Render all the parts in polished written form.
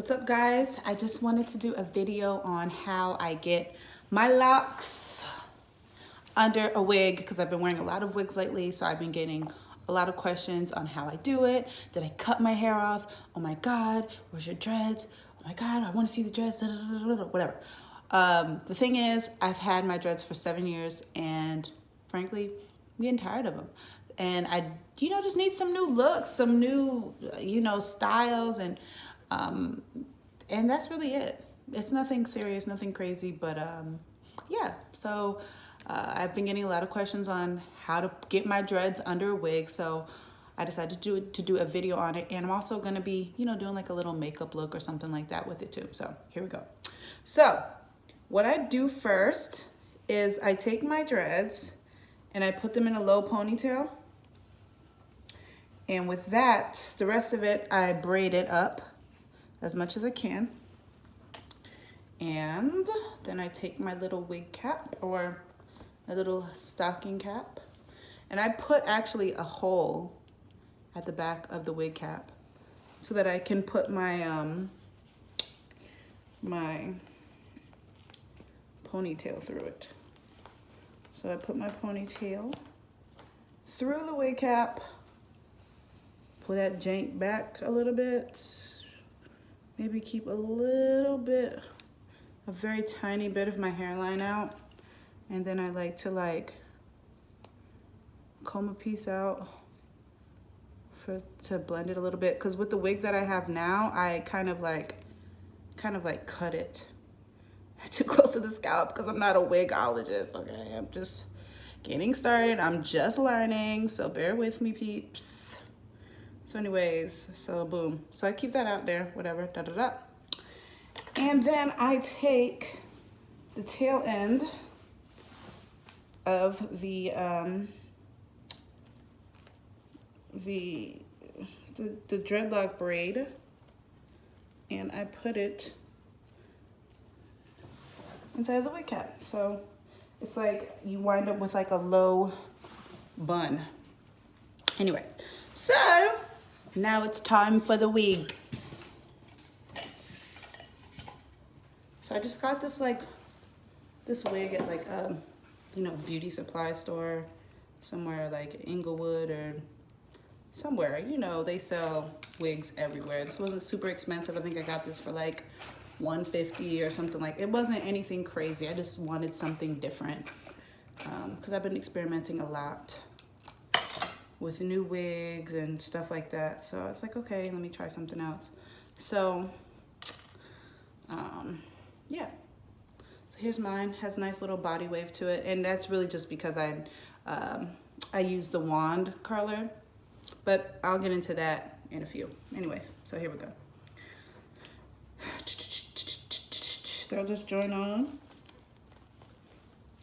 What's up, guys? I just wanted to do a video on how I get my locks under a wig because I've been wearing a lot of wigs lately, so I've been getting a lot of questions on how I do it. Did I cut my hair off? Oh my God, where's your dreads? Oh my God, I want to see the dreads, whatever. The thing is, I've had my dreads for 7 years and frankly, I'm getting tired of them. And I, just need some new looks, some new, styles, and that's really it. It's nothing serious, nothing crazy, but yeah. So I've been getting a lot of questions on how to get my dreads under a wig, so I decided to do a video on it, and I'm also gonna be, doing like a little makeup look or something like that with it too. So here we go. So what I do first is I take my dreads and I put them in a low ponytail. And with that, the rest of it, I braid it up as much as I can. And then I take my little wig cap or a little stocking cap, and I put actually a hole at the back of the wig cap so that I can put my my ponytail through it. So I put my ponytail through the wig cap, pull that jank back a little bit, maybe keep a little bit, a very tiny bit of my hairline out, and then I like to comb a piece out to blend it a little bit, because with the wig that I have now, I kind of like cut it too close to the scalp because I'm not a wigologist, okay? I'm just getting started. I'm just learning, so bear with me, peeps. So anyways, so boom. So I keep that out there, whatever, da-da-da. And then I take the tail end of the dreadlock braid, and I put it inside the wig cap. So it's like you wind up with like a low bun. Anyway, so now it's time for the wig. So I just got this wig at beauty supply store somewhere like Inglewood or somewhere. They sell wigs everywhere. This wasn't super expensive. I think I got this for like $150 or something. It wasn't anything crazy. I just wanted something different because I've been experimenting a lot with new wigs and stuff like that. So it's like, okay, let me try something else. So yeah. So here's mine. Has a nice little body wave to it, and that's really just because I used the wand curler, but I'll get into that in a few. Anyways, so here we go. Throw this joint on,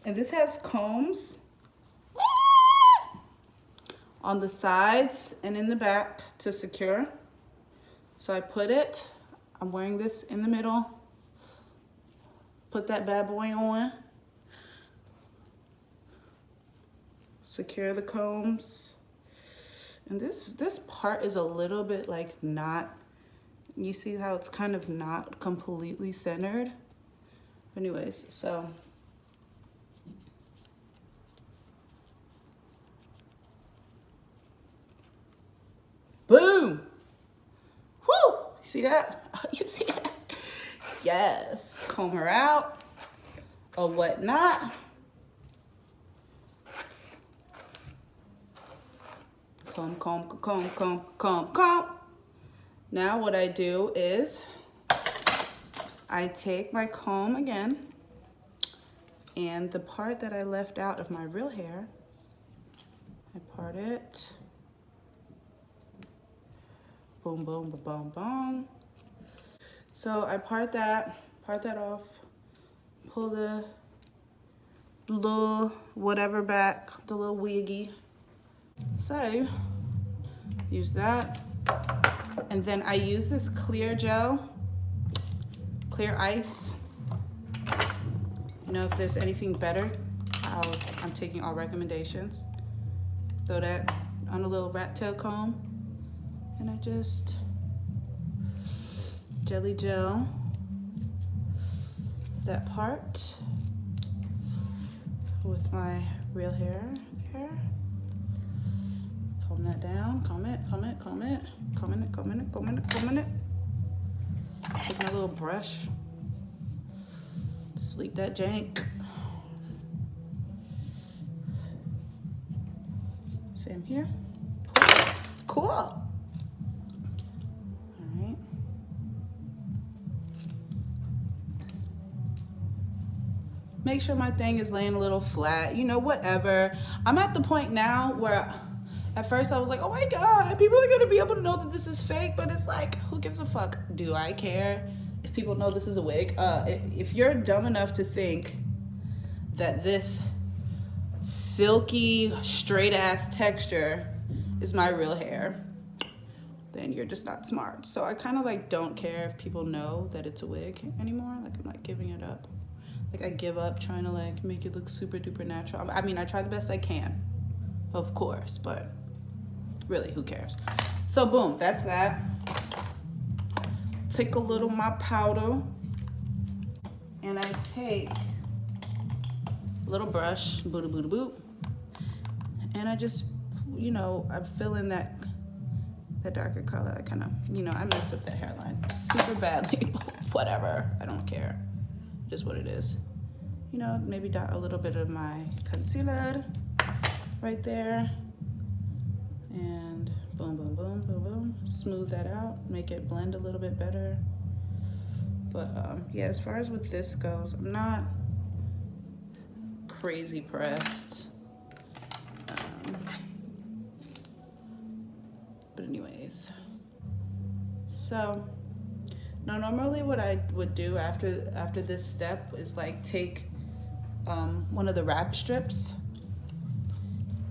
and this has combs on the sides and in the back to secure. So I put it, I'm wearing this in the middle, put that bad boy on, secure the combs, and this part is a little bit not, you see how it's kind of not completely centered. Anyways, so boom! Woo! You see that? You see that? Yes. Comb her out or whatnot. Comb, comb, comb, comb, comb, comb. Now what I do is I take my comb again, and the part that I left out of my real hair, I part it. Boom, boom, boom, boom, boom. So I part that off, pull the little whatever back, the little wiggy. So use that, and then I use this clear gel, clear ice. If there's anything better, I'm taking all recommendations. Throw that on a little rat tail comb, and I just jelly gel that part with my real hair there. Comb that down, comb it, comb it, comb it, combing it, combing it, combing it, combing it. Take my little brush, sleep that jank. Same here. Cool. Cool. All right. Make sure my thing is laying a little flat, you know, whatever. I'm at the point now where at first I was like, oh my God, people are gonna be able to know that this is fake, but it's like, who gives a fuck? Do I care if people know this is a wig? If you're dumb enough to think that this silky, straight ass texture is my real hair, then you're just not smart. So I kind of like don't care if people know that it's a wig anymore. Like I'm like giving it up. Like I give up trying to like make it look super duper natural. I mean, I try the best I can, of course, but really, who cares? So boom, that's that. Take a little of my powder and I take a little brush, boota boota boot, and I just, you know, I'm filling that darker color. I kind of, you know, I messed up that hairline super badly, but whatever, I don't care. Just what it is. You know, maybe dot a little bit of my concealer right there. And boom, boom, boom, boom, boom. Smooth that out, make it blend a little bit better. But yeah, as far as with this goes, I'm not crazy pressed. But anyways, so now normally what I would do after this step is like take one of the wrap strips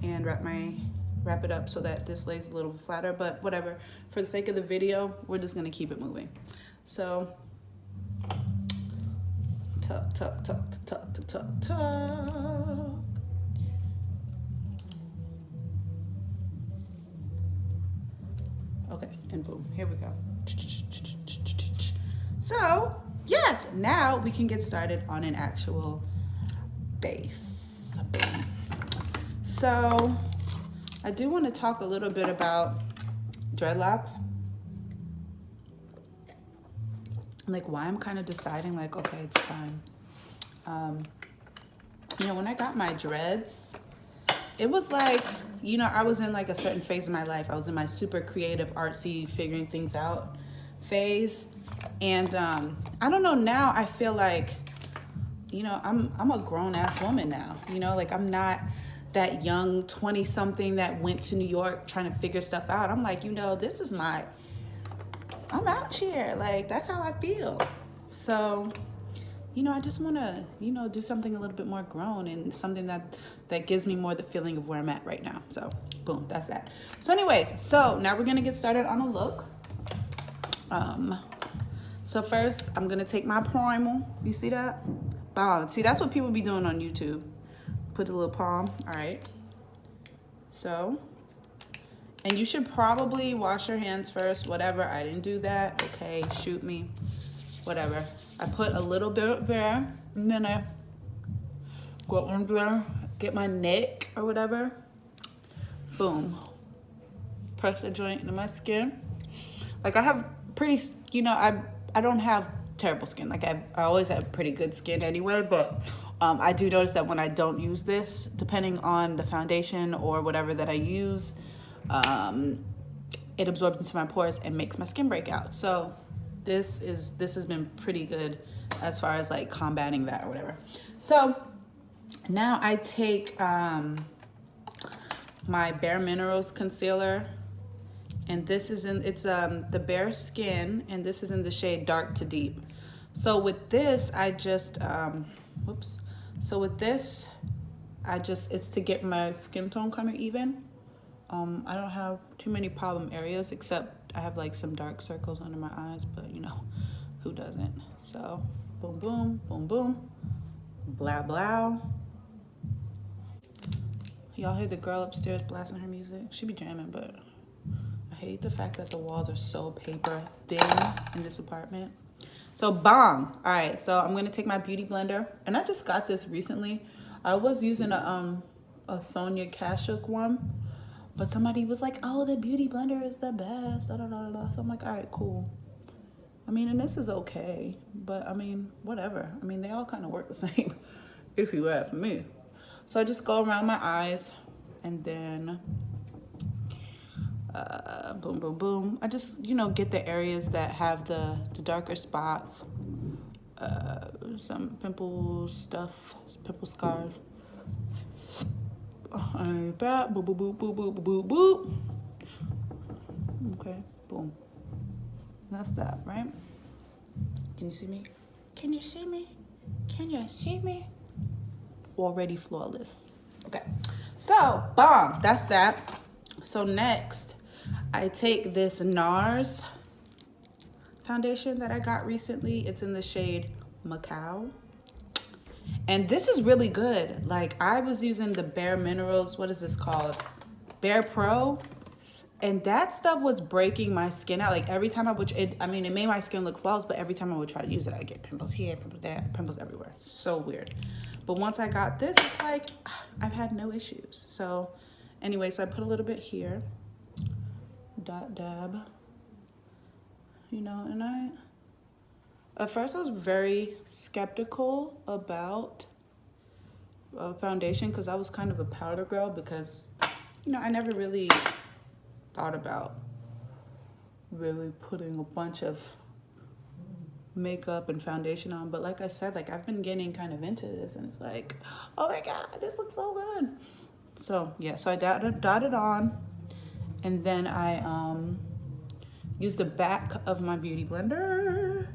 and wrap it up so that this lays a little flatter, but whatever. For the sake of the video, we're just gonna keep it moving. So tuck, tuck, tuck, tuck, tuck, tuck, tuck. Okay, and boom, here we go. So, yes, now we can get started on an actual base. So, I do want to talk a little bit about dreadlocks. Like why I'm kind of deciding like, okay, it's time. You know, when I got my dreads, it was like, you know, I was in like a certain phase of my life. I was in my super creative, artsy, figuring things out phase. And I don't know, now I feel like, you know, I'm a grown ass woman now, you know, like I'm not that young 20 something that went to New York trying to figure stuff out. I'm like, you know, this is I'm out here, like that's how I feel. So, you know, I just want to, you know, do something a little bit more grown and something that gives me more the feeling of where I'm at right now. So boom, that's that. So anyways, so now we're gonna get started on a look. So first I'm gonna take my primer. You see that? Boom. See, that's what people be doing on YouTube. Put a little palm. All right. So, and you should probably wash your hands first, whatever. I didn't do that. Okay, shoot me. Whatever. I put a little bit there, and then I go under there, get my neck or whatever. Boom. Press the joint into my skin. Like I have pretty, you know, I don't have terrible skin. Like I always have pretty good skin anyway, but I do notice that when I don't use this, depending on the foundation or whatever that I use, it absorbs into my pores and makes my skin break out. So this has been pretty good as far as like combating that or whatever. So now I take my Bare Minerals concealer, and this is it's the Bare Skin, and this is in the shade Dark to Deep. So with this, I just whoops. So with this, it's to get my skin tone kind of even. I don't have too many problem areas, except I have like some dark circles under my eyes, but you know, who doesn't? So boom, boom, boom, boom, blah, blah. Y'all hear the girl upstairs blasting her music? She be jamming, but I hate the fact that the walls are so paper thin in this apartment. So bong. All right, so I'm gonna take my beauty blender, and I just got this recently. I was using a Sonia Kashuk one, but somebody was like, "Oh, the beauty blender is the best." Da, da, da, da. So I'm like, "All right, cool." I mean, and this is okay, but I mean, whatever. I mean, they all kind of work the same, if you ask me. So I just go around my eyes, and then boom, boom, boom. I just, you know, get the areas that have the darker spots, some pimple stuff, pimple scars. Boop, boop, boop, boop, boop, boop, boop. Okay, boom. That's that, right? Can you see me? Can you see me? Can you see me? Already flawless. Okay, so bomb, that's that. So next, I take this Nars foundation that I got recently. It's in the shade Macau. And this is really good. Like, I was using the Bare Minerals, what is this called? Bare Pro. And that stuff was breaking my skin out. Like, every time I would, it made my skin look flawless, but every time I would try to use it, I'd get pimples here, pimples there, pimples everywhere. So weird. But once I got this, it's like, I've had no issues. So anyway, so I put a little bit here. Dot dab. You know, and at first I was very skeptical about foundation because I was kind of a powder girl because, you know, I never really thought about really putting a bunch of makeup and foundation on. But like I said, like I've been getting kind of into this and it's like, oh my God, this looks so good. So yeah, so I dotted on and then I use the back of my beauty blender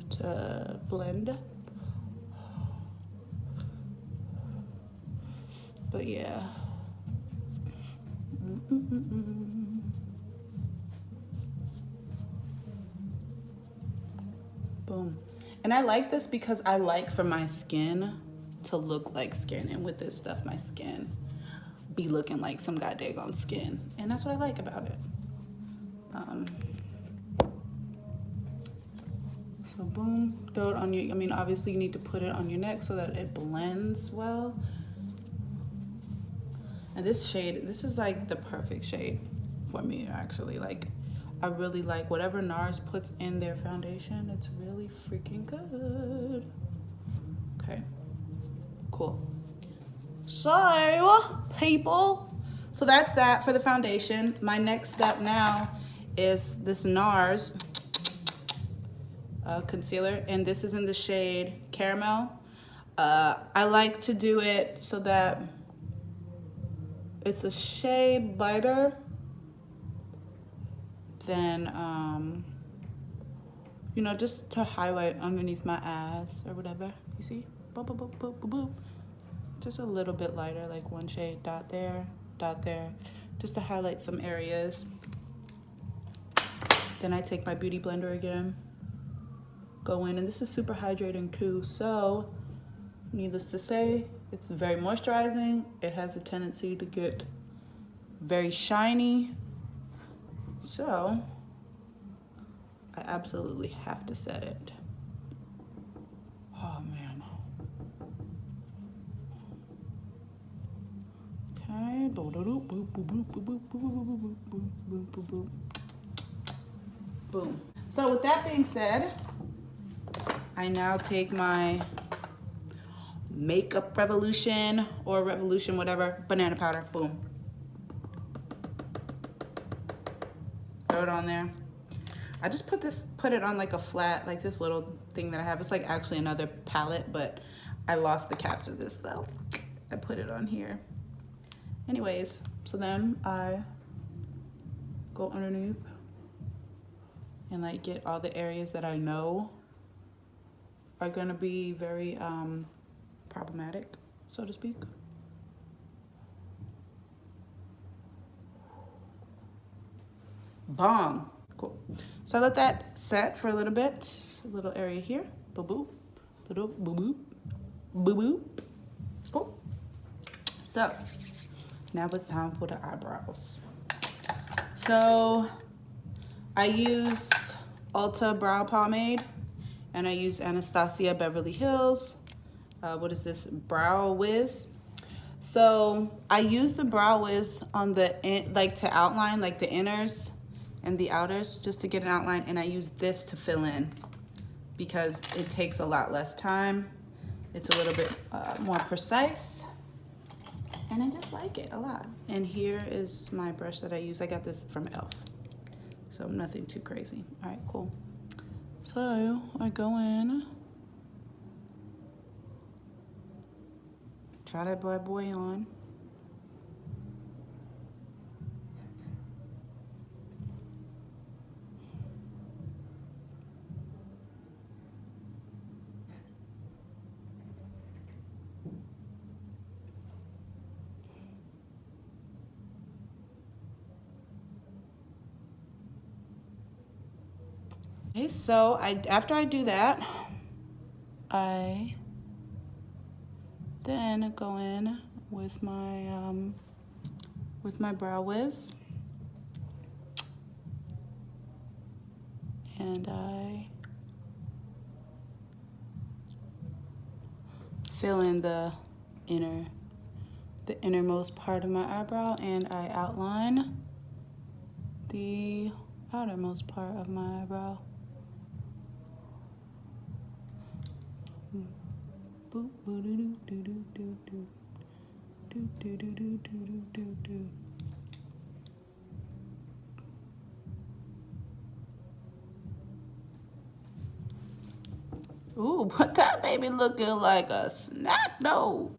to blend. But yeah. Boom. And I like this because I like for my skin to look like skin. And with this stuff, my skin be looking like some goddamn skin. And that's what I like about it. So boom, throw it on your, I mean, obviously you need to put it on your neck so that it blends well. And this shade, this is like the perfect shade for me actually. Like, I really like whatever Nars puts in their foundation. It's really freaking good. Okay, cool. So, people, so that's that for the foundation. My next step now is this Nars concealer, and this is in the shade Caramel. I like to do it so that it's a shade lighter than, you know, just to highlight underneath my eyes or whatever. You see? Boop, boop, boop, boop, boop, boop. Just a little bit lighter, like one shade, dot there, just to highlight some areas. Then I take my beauty blender again, go in, and this is super hydrating too. So, needless to say, it's very moisturizing. It has a tendency to get very shiny. So, I absolutely have to set it. Oh man. Okay. Boom. So with that being said, I now take my Makeup Revolution or Revolution, whatever, banana powder, boom. Throw it on there. I just put it on like a flat, like this little thing that I have. It's like actually another palette, but I lost the cap to this though. I put it on here. Anyways, so then I go underneath and like get all the areas that I know are gonna be very problematic, so to speak. Bomb. Cool. So I let that set for a little bit. A little area here. Boop boop. Boop boop boop. Boop, boop. Cool. So, now it's time for the eyebrows. So, I use Ulta Brow Pomade, and I use Anastasia Beverly Hills. What is this? Brow Wiz. So, I use the Brow Wiz on the, like to outline like the inners and the outers, just to get an outline, and I use this to fill in because it takes a lot less time. It's a little bit more precise, and I just like it a lot. And here is my brush that I use. I got this from e.l.f. So nothing too crazy. All right, cool. So I go in, try that bad boy on. Okay, so after I do that, I then go in with my Brow Wiz, and I fill in the innermost part of my eyebrow, and I outline the outermost part of my eyebrow. Boop, boo, doo, doo, doo, doo, doo, doo. Do, do, do, do, do, do, do, do. Ooh, but that baby looking like a snack though.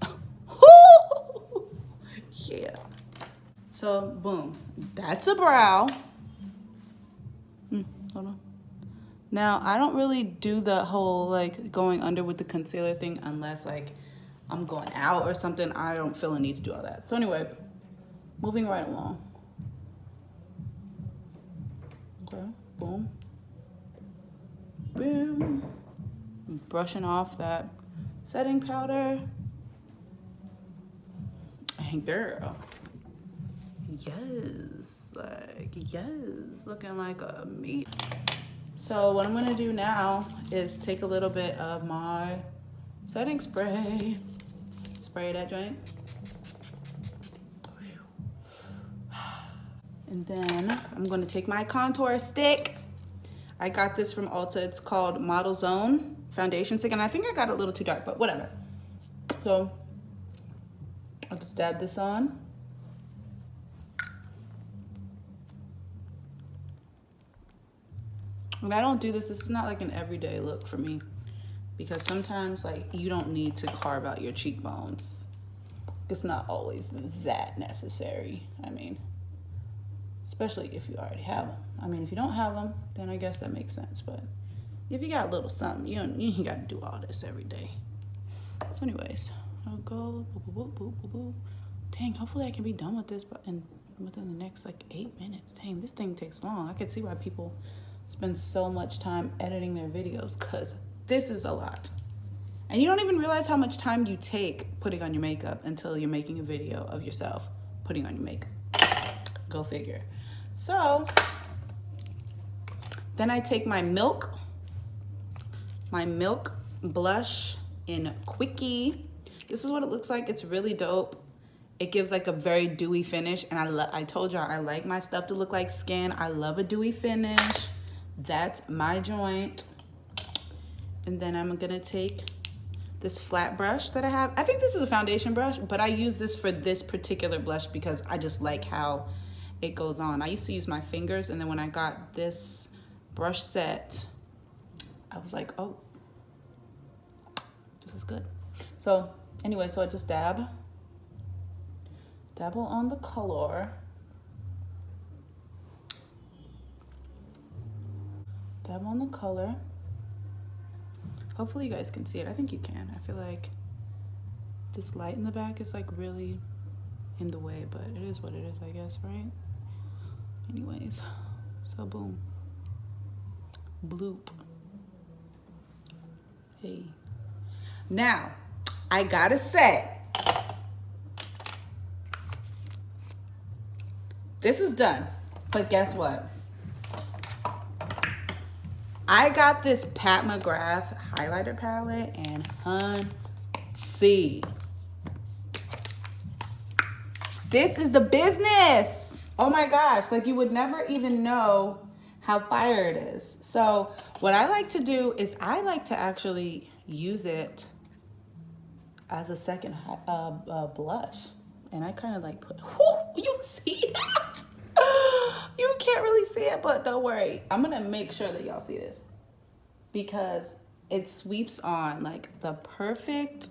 Yeah. So, boom. That's a brow. Hold on. Now, I don't really do the whole like going under with the concealer thing unless like I'm going out or something. I don't feel a need to do all that. So anyway, moving right along. Okay, boom. Boom. Brushing off that setting powder. And girl, yes, like yes, looking like a meat. So what I'm gonna do now is take a little bit of my setting spray, spray that joint, and then I'm gonna take my contour stick. I got this from Ulta. It's called Model Zone foundation stick, and I think I got it a little too dark, but whatever. So I'll just dab this on. When I don't do this, this is not like an everyday look for me, because sometimes like you don't need to carve out your cheekbones. It's not always that necessary. I mean, especially if you already have them. I mean, if you don't have them, then I guess that makes sense. But if you got a little something, you ain't got to do all this every day. So anyways, I'll go boop, boop, boop, boop, boop. Dang, hopefully I can be done with this within the next like 8 minutes. Dang, this thing takes long. I can see why people spend so much time editing their videos, because this is a lot. And you don't even realize how much time you take putting on your makeup until you're making a video of yourself putting on your makeup. Go figure. So then I take my milk blush in Quickie. This is what it looks like. It's really dope. It gives like a very dewy finish, and I told y'all I like my stuff to look like skin. I love a dewy finish. That's my joint. And then I'm gonna take this flat brush that I have. I think this is a foundation brush, but I use this for this particular blush because I just like how it goes on. I used to use my fingers, and then when I got this brush set, I was like, oh, this is good. So anyway, so I just dabble on the color. Dab on the color. Hopefully you guys can see it. I think you can. I feel like this light in the back is like really in the way, but it is what it is, I guess, right? Anyways, so boom. Bloop. Hey. Now, I gotta say, this is done, but guess what? I got this Pat McGrath highlighter palette and this is the business. Oh my gosh, like you would never even know how fire it is. So what I like to do is I like to actually use it as a second blush. And I kind of like put, you see that? You can't really see it, but don't worry. I'm gonna make sure that y'all see this because it sweeps on like the perfect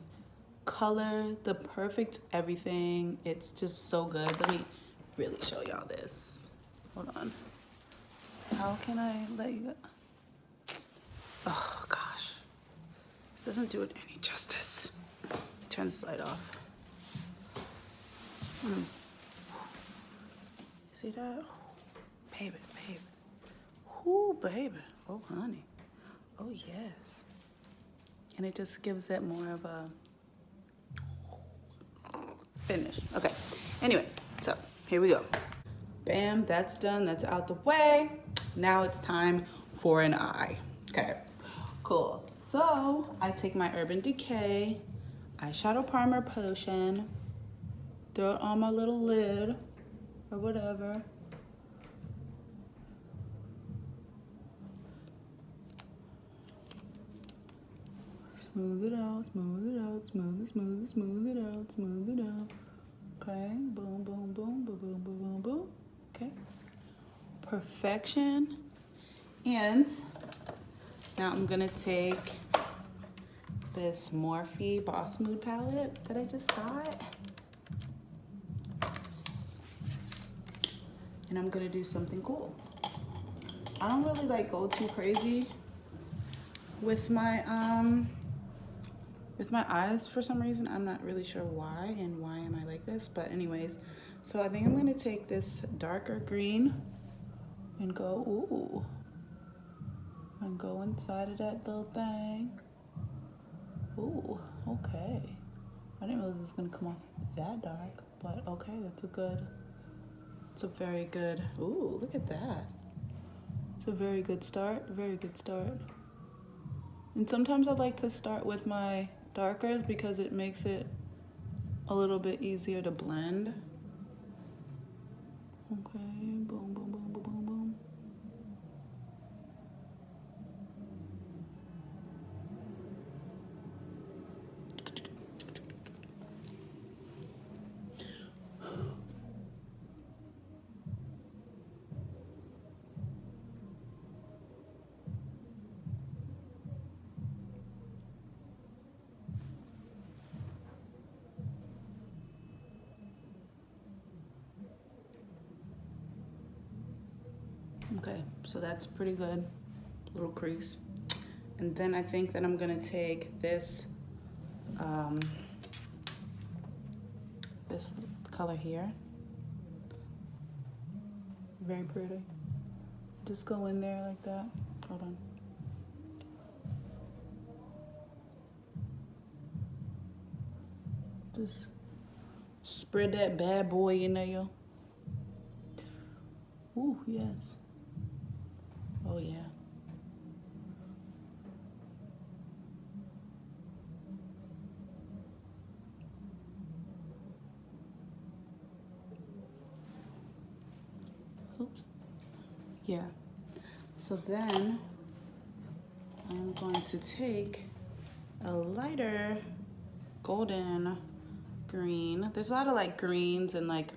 color, the perfect everything. It's just so good. Let me really show y'all this. Hold on. How can I let you go? Oh gosh. This doesn't do it any justice. Turn this light off. See that? Baby, baby. Ooh, baby. Oh, honey. Oh, yes. And it just gives it more of a finish. Okay. Anyway, so here we go. Bam, that's done. That's out the way. Now it's time for an eye. Okay, cool. So I take my Urban Decay eyeshadow primer potion, throw it on my little lid or whatever. Smooth it out, smooth it out, smooth it, smooth it, smooth it out, smooth it out. Okay, boom, boom, boom, boom, boom, boom, boom, boom. Okay, perfection. And now I'm gonna take this Morphe Boss Mood palette that I just got. And I'm gonna do something cool. I don't really like go too crazy with my eyes for some reason. I'm not really sure why and why am I like this, but anyways. So I think I'm gonna take this darker green and go, ooh, and go inside of that little thing. Ooh, okay. I didn't realize it was gonna come off that dark, but okay, that's a good, it's a very good, ooh, look at that. It's a very good start, very good start. And sometimes I like to start with my darkers because it makes it a little bit easier to blend. Okay, boom, boom, boom, boom, boom, boom. Okay, so that's pretty good, little crease. And then I think that I'm gonna take this, this color here. Very pretty. Just go in there like that. Hold on. Just spread that bad boy in there. Ooh, yes. Oh yeah. Oops. Yeah. So then I'm going to take a lighter golden green. There's a lot of like greens and like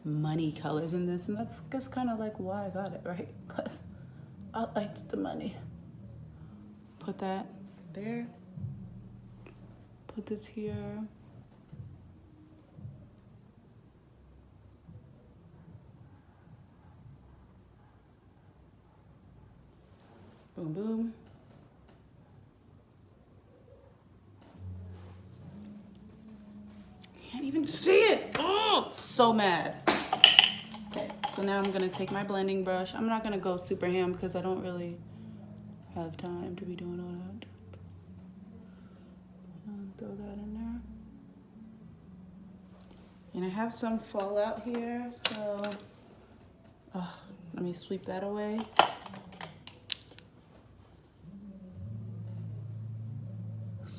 money colors in this, and that's kind of like why I got it, right? Because I liked the money. Put that there. Put this here. Boom, boom. Can't even see it. Oh, so mad. Okay, so now I'm gonna take my blending brush. I'm not gonna go super ham because I don't really have time to be doing all that. Throw that in there. And I have some fallout here, so let me sweep that away.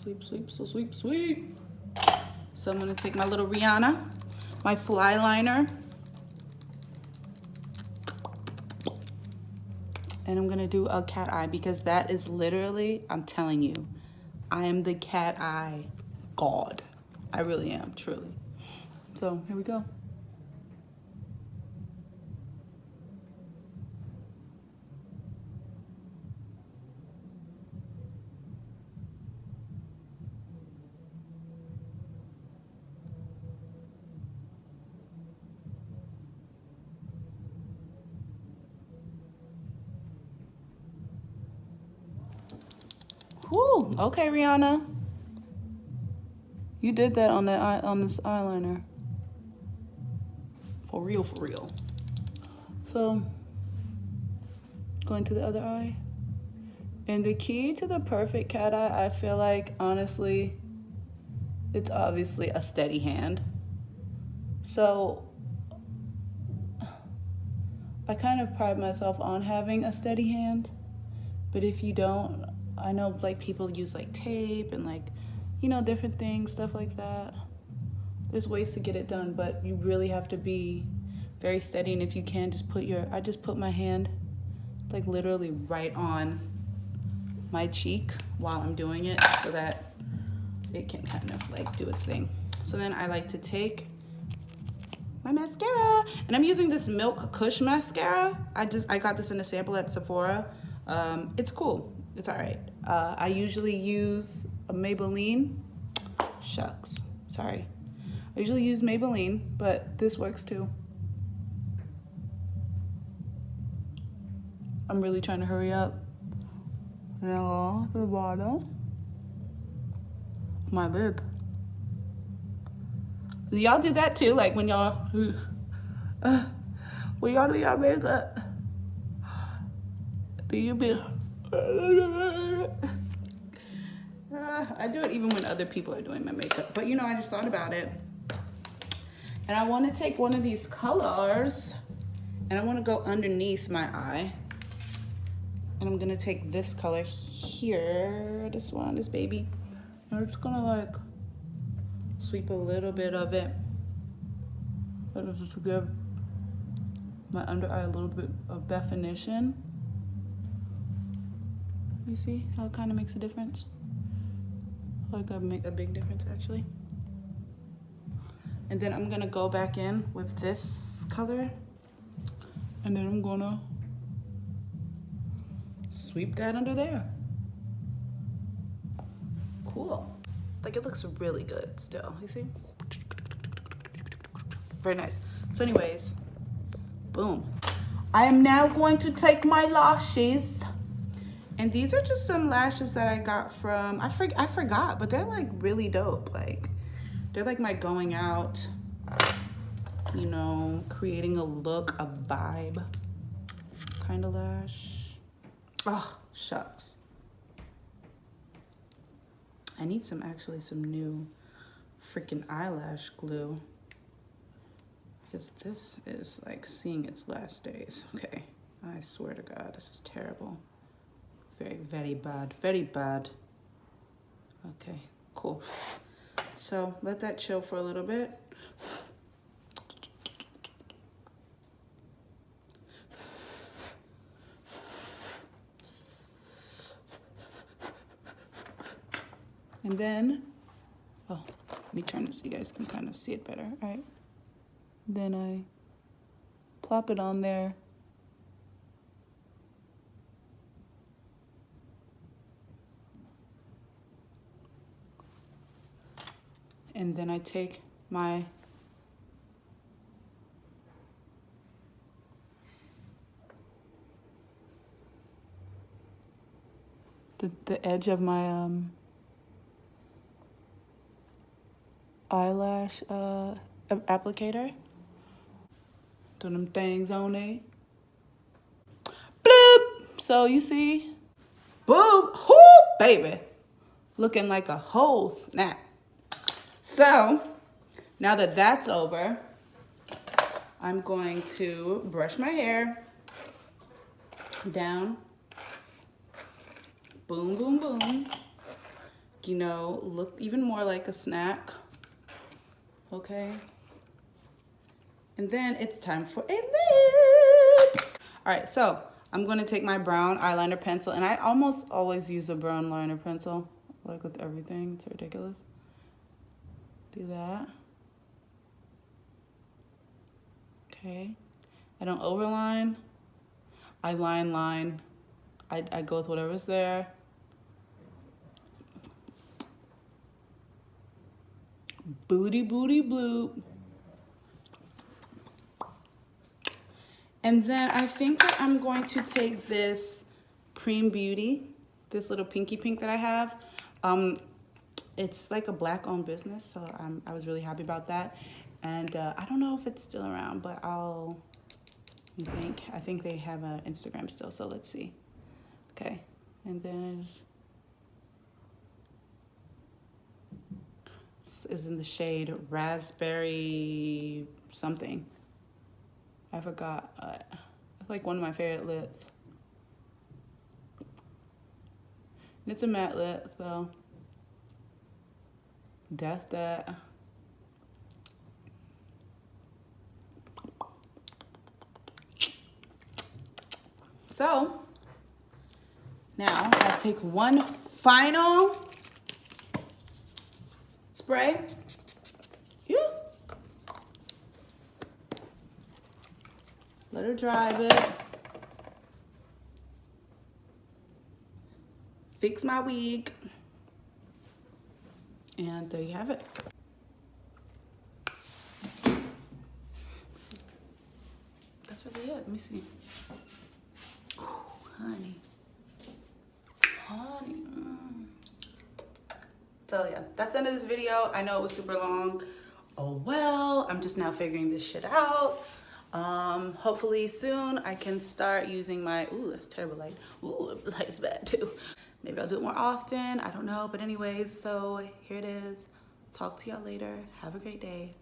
Sweep, sweep, so sweep, sweep. So I'm gonna take my little Rihanna, my fly liner, and I'm gonna do a cat eye because that is literally, I'm telling you, I am the cat eye god. I really am, truly. So here we go. Woo, okay, Rihanna. You did that on that eye, on this eyeliner. For real, for real. So, going to the other eye. And the key to the perfect cat eye, I feel like, honestly, it's obviously a steady hand. So, I kind of pride myself on having a steady hand. But if you don't, I know like people use like tape and like, you know, different things, stuff like that. There's ways to get it done, but you really have to be very steady. And if you can, just I just put my hand like literally right on my cheek while I'm doing it so that it can kind of like do its thing. So then I like to take my mascara, and I'm using this Milk Kush mascara. I got this in a sample at Sephora. It's cool, it's all right. I usually use a Maybelline. Shucks, sorry. I usually use Maybelline, but this works too. I'm really trying to hurry up. Now, the bottom. My lip. Y'all do that too, like when y'all do your makeup. Do you be? I do it even when other people are doing my makeup. But you know, I just thought about it. And I want to take one of these colors and I want to go underneath my eye. And I'm going to take this color here, this one, this baby. And I'm just going to like sweep a little bit of it. Just to give my under eye a little bit of definition. You see how it kind of makes a difference? Like a big difference actually. And then I'm gonna go back in with this color. And then I'm gonna sweep that under there. Cool. Like it looks really good still, you see? Very nice. So anyways, boom. I am now going to take my lashes. And these are just some lashes that I got from, I forgot, but they're like really dope. Like, they're like my going out, you know, creating a look, a vibe kind of lash. Oh, shucks. I need some new freaking eyelash glue. Because this is like seeing its last days. Okay, I swear to God, this is terrible. Very, very bad, very bad. Okay, cool. So let that chill for a little bit. And then, oh, let me turn this so you guys can kind of see it better, all right? Then I plop it on there. And then I take my the edge of my eyelash applicator. Do them things on there. Bloop! So you see, boom, whoo, baby. Looking like a whole snap. So Now that that's over, I'm going to brush my hair down. Boom, boom, boom. You know, look even more like a snack. Okay. And then it's time for a lid. All right, so I'm gonna take my brown eyeliner pencil, and I almost always use a brown liner pencil, like with everything. It's ridiculous. Do that. Okay. I don't overline. I line. I go with whatever's there. Booty, booty, bloop. And then I think that I'm going to take this Preem Beauty, this little pinky pink that I have. It's like a Black-owned business, so I was really happy about that. And I don't know if it's still around, but I think they have an Instagram still, so let's see. Okay, and then this is in the shade Raspberry something. I forgot. It's like one of my favorite lips. And it's a matte lip, so that's that. So now I take one final spray. Yeah. Let her dry a bit. Fix my wig. And there you have it. That's really it. Let me see. Ooh, honey. Honey. So yeah, that's the end of this video. I know it was super long. Oh well, I'm just now figuring this shit out. Hopefully soon I can start using my, ooh, that's terrible light. Ooh, the light's bad too. Maybe I'll do it more often, I don't know. But anyways, so here it is. Talk to y'all later. Have a great day.